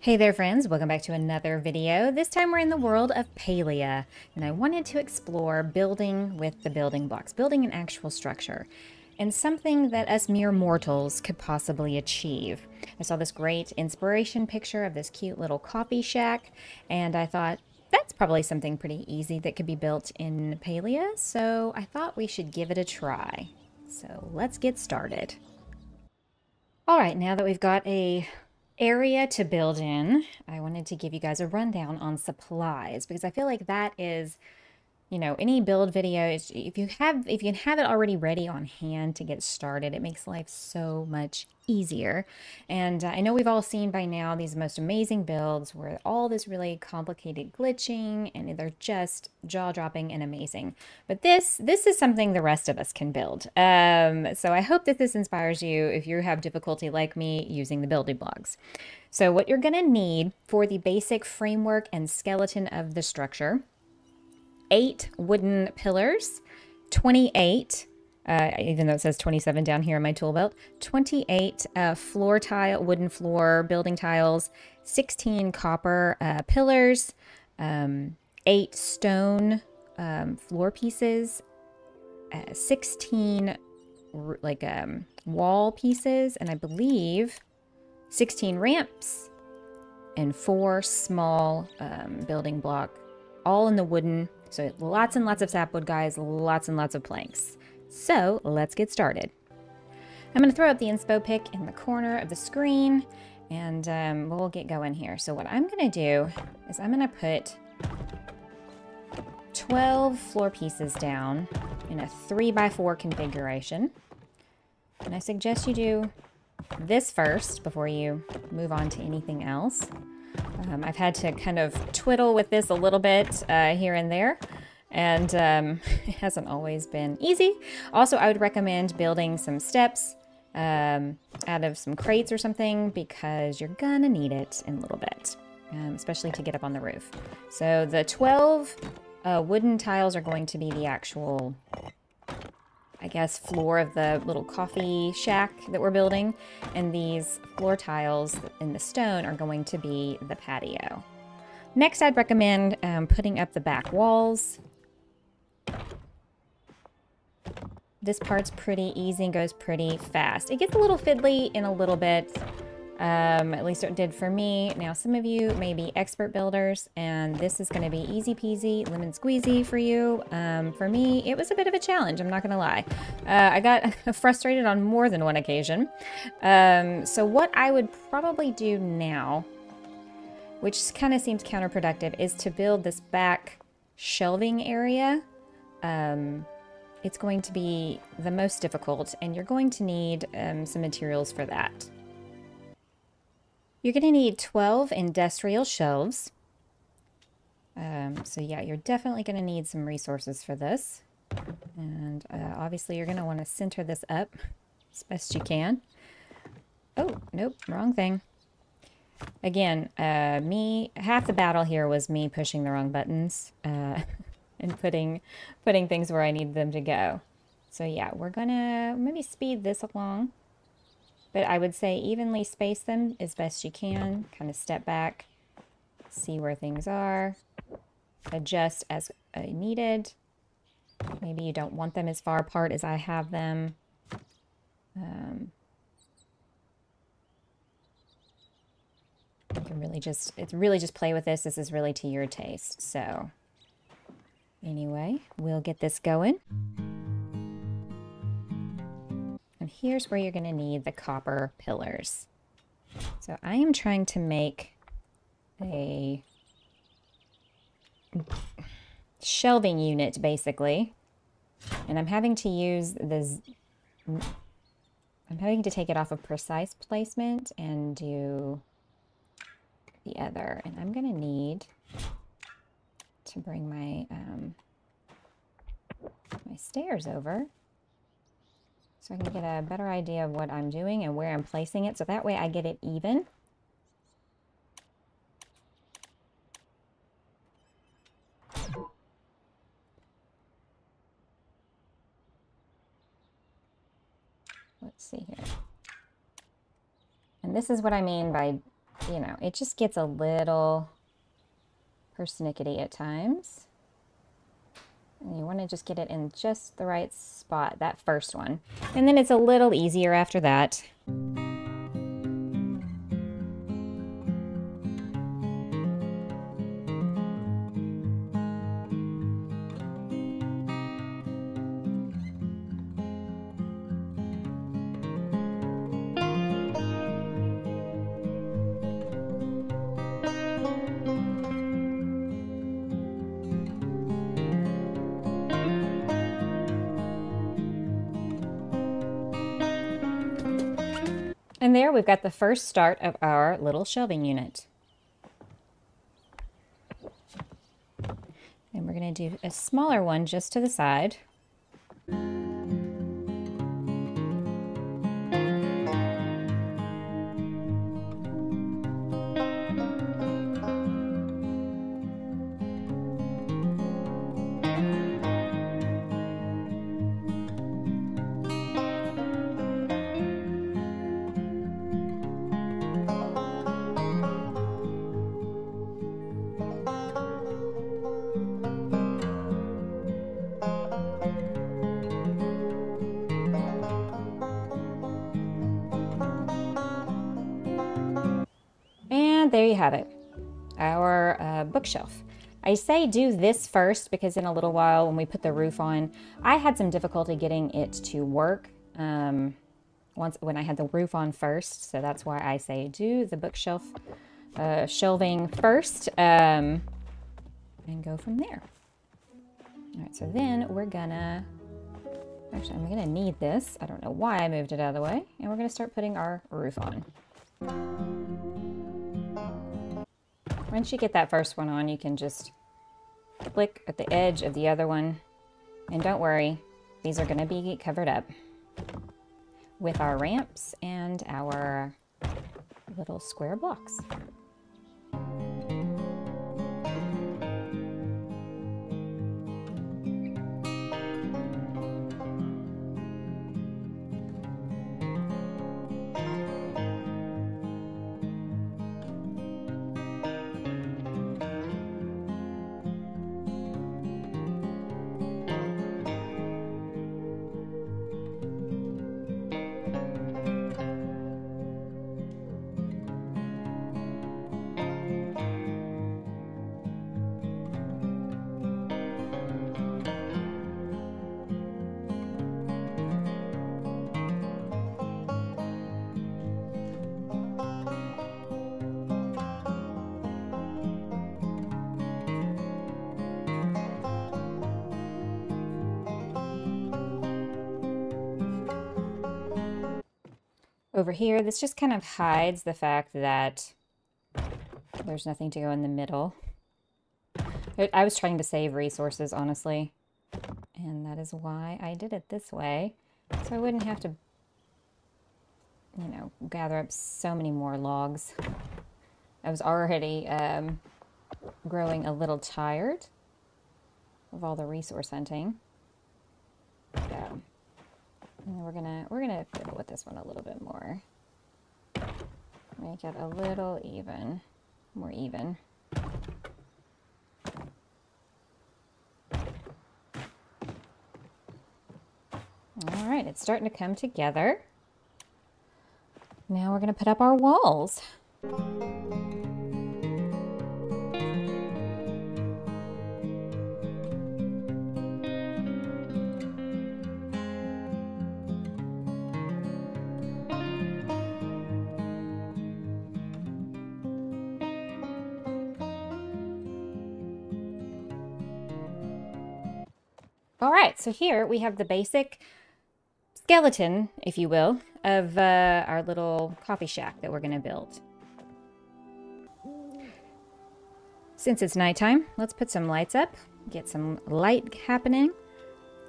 Hey there friends, welcome back to another video. This time we're in the world of Palia, and I wanted to explore building with the building blocks, building an actual structure, and something that us mere mortals could possibly achieve. I saw this great inspiration picture of this cute little coffee shack, and I thought, that's probably something pretty easy that could be built in Palia, so I thought we should give it a try. So let's get started. All right, now that we've got a area to build in, I wanted to give you guys a rundown on supplies because I feel like that is, any build videos, if you can have it already ready on hand to get started, it makes life so much easier. And I know we've all seen by now these most amazing builds where all this really complicated glitching and they're just jaw-dropping and amazing. But this is something the rest of us can build. So I hope that this inspires you if you have difficulty like me using the building blocks. So what you're gonna need for the basic framework and skeleton of the structure: 8 wooden pillars, 28, even though it says 27 down here in my tool belt, 28 wooden floor building tiles, 16 copper pillars, 8 stone floor pieces, 16 wall pieces, and I believe 16 ramps, and 4 small building block, all in the wooden. So lots and lots of sapwood, guys, lots and lots of planks. So let's get started. I'm going to throw up the inspo pic in the corner of the screen, and we'll get going here. So what I'm going to do is I'm going to put 12 floor pieces down in a 3x4 configuration. And I suggest you do this first before you move on to anything else. I've had to kind of twiddle with this a little bit here and there, and it hasn't always been easy. Also, I would recommend building some steps out of some crates or something because you're gonna need it in a little bit, especially to get up on the roof. So the 12 wooden tiles are going to be the actual, I guess, floor of the little coffee shack that we're building, and these floor tiles in the stone are going to be the patio. Next, I'd recommend putting up the back walls. This part's pretty easy and goes pretty fast. It gets a little fiddly in a little bit, at least it did for me. Now, some of you may be expert builders, and this is going to be easy peasy, lemon squeezy for you. For me, it was a bit of a challenge, I'm not going to lie. I got frustrated on more than one occasion. So what I would probably do now, which kind of seems counterproductive, is to build this back shelving area. It's going to be the most difficult, and you're going to need some materials for that. You're going to need 12 industrial shelves. So yeah, you're definitely going to need some resources for this. And obviously you're going to want to center this up as best you can. Oh, nope, wrong thing. Again, half the battle here was me pushing the wrong buttons and putting things where I need them to go. So yeah, we're going to maybe speed this along. But I would say evenly space them as best you can. Kind of step back, see where things are, adjust as needed. Maybe you don't want them as far apart as I have them. You can really just play with this. This is really to your taste. So anyway, we'll get this going. And here's where you're going to need the copper pillars. So I am trying to make a shelving unit, basically. And I'm having to use this, I'm having to take it off of precise placement and do the other. And I'm going to need to bring my, my stairs over, so I can get a better idea of what I'm doing and where I'm placing it, so that way I get it even. Let's see here. And this is what I mean by you know, it just gets a little persnickety at times. And you want to just get it in just the right spot, that first one. And then it's a little easier after that. And there we've got the first start of our little shelving unit. And we're going to do a smaller one just to the side. And there you have it, our bookshelf. I say do this first because in a little while when we put the roof on, I had some difficulty getting it to work when I had the roof on first. So that's why I say do the bookshelf shelving first and go from there. All right, so then we're gonna, actually I'm gonna need this. I don't know why I moved it out of the way. And we're gonna start putting our roof on. Once you get that first one on, you can just flick at the edge of the other one. And don't worry, these are going to be covered up with our ramps and our little square blocks. Over here, this just kind of hides the fact that there's nothing to go in the middle. I was trying to save resources, honestly, and that is why I did it this way, so I wouldn't have to, you know, gather up so many more logs. I was already growing a little tired of all the resource hunting. So, and we're gonna fiddle with this one a little bit more. Make it a little more even. All right, it's starting to come together. Now we're gonna put up our walls. All right, so here we have the basic skeleton, if you will, of our little coffee shack that we're going to build. Since it's nighttime, let's put some lights up, get some light happening.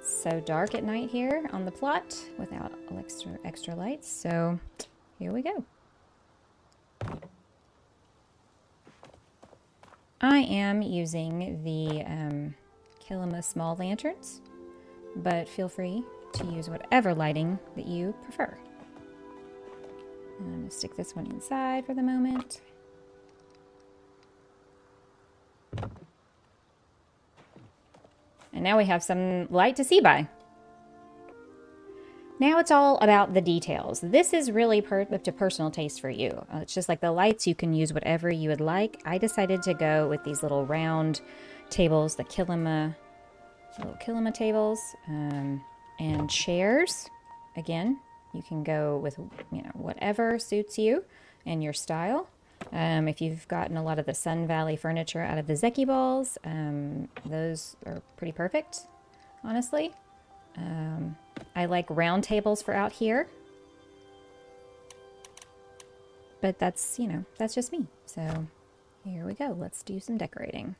It's so dark at night here on the plot without extra lights, so here we go. I am using the Kilima small lanterns, but feel free to use whatever lighting that you prefer. And I'm going to stick this one inside for the moment. And now we have some light to see by. Now it's all about the details. This is really up to personal taste for you. It's just like the lights, you can use whatever you would like. I decided to go with these little round tables, the little kilima tables, and chairs. Again, you can go with, you know, whatever suits you and your style. If you've gotten a lot of the Sun Valley furniture out of the Zeki balls, those are pretty perfect, honestly. I like round tables for out here. But that's, you know, that's just me. So here we go. Let's do some decorating.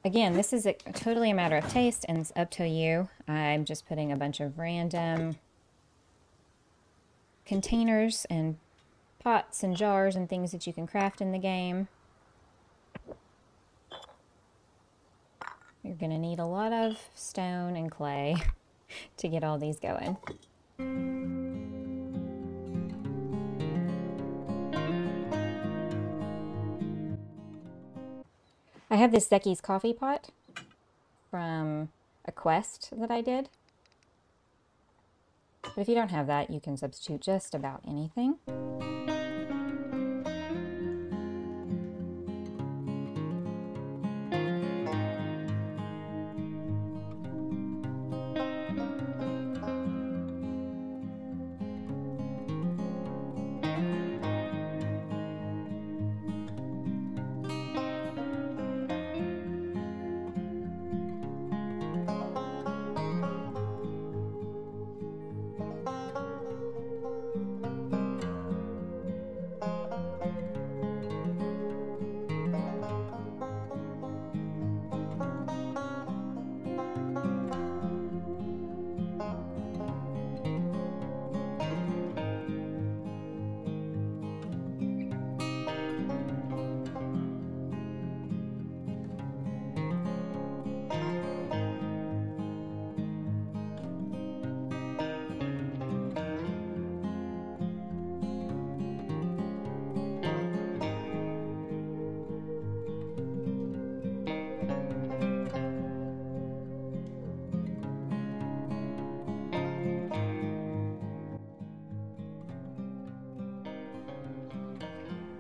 Again, this is totally a matter of taste, and it's up to you. I'm just putting a bunch of random containers and pots and jars and things that you can craft in the game. You're going to need a lot of stone and clay to get all these going. I have this Zeki's coffee pot from a quest that I did. But if you don't have that, you can substitute just about anything.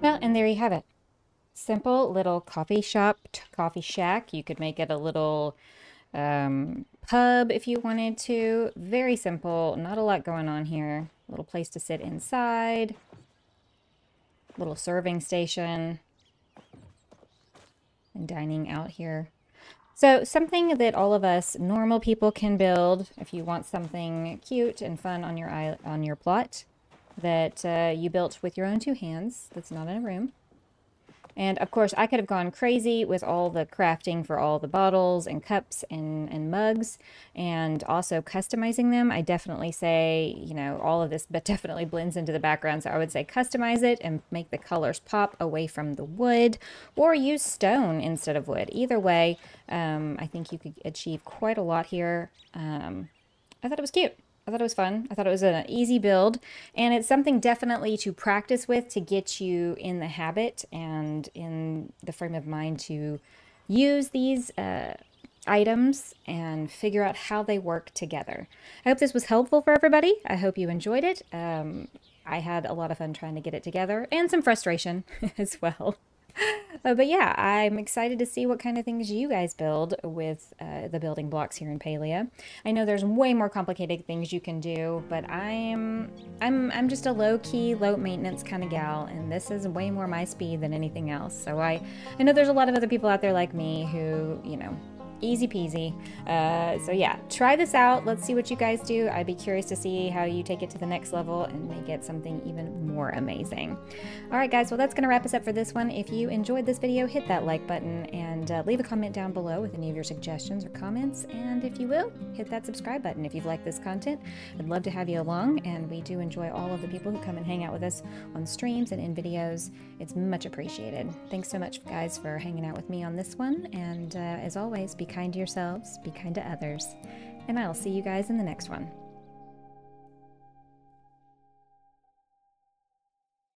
Well, and there you have it. Simple little coffee shack. You could make it a little pub if you wanted to. Very simple, not a lot going on here. A little place to sit inside. Little serving station. And dining out here. So something that all of us normal people can build if you want something cute and fun on your plot that you built with your own two hands that's not in a room. And of course I could have gone crazy with all the crafting for all the bottles and cups and mugs and also customizing them. I definitely say, you know, all of this but definitely blends into the background, so I would say customize it and make the colors pop away from the wood, or use stone instead of wood. Either way, I think you could achieve quite a lot here. I thought it was cute. I thought it was fun. I thought it was an easy build, and it's something definitely to practice with to get you in the habit and in the frame of mind to use these items and figure out how they work together. I hope this was helpful for everybody. I hope you enjoyed it. I had a lot of fun trying to get it together and some frustration as well. But yeah, I'm excited to see what kind of things you guys build with the building blocks here in Palia. I know there's way more complicated things you can do, but I'm just a low-key, low-maintenance kind of gal, and this is way more my speed than anything else. So I know there's a lot of other people out there like me who, you know, Easy peasy. So yeah, try this out. Let's see what you guys do. I'd be curious to see how you take it to the next level and make it something even more amazing. All right, guys, well, that's going to wrap us up for this one. If you enjoyed this video, hit that like button and leave a comment down below with any of your suggestions or comments. And if you will, hit that subscribe button if you've liked this content. I'd love to have you along, and we do enjoy all of the people who come and hang out with us on streams and in videos. It's much appreciated. Thanks so much, guys, for hanging out with me on this one. And as always, be kind to yourselves, be kind to others, and I'll see you guys in the next one.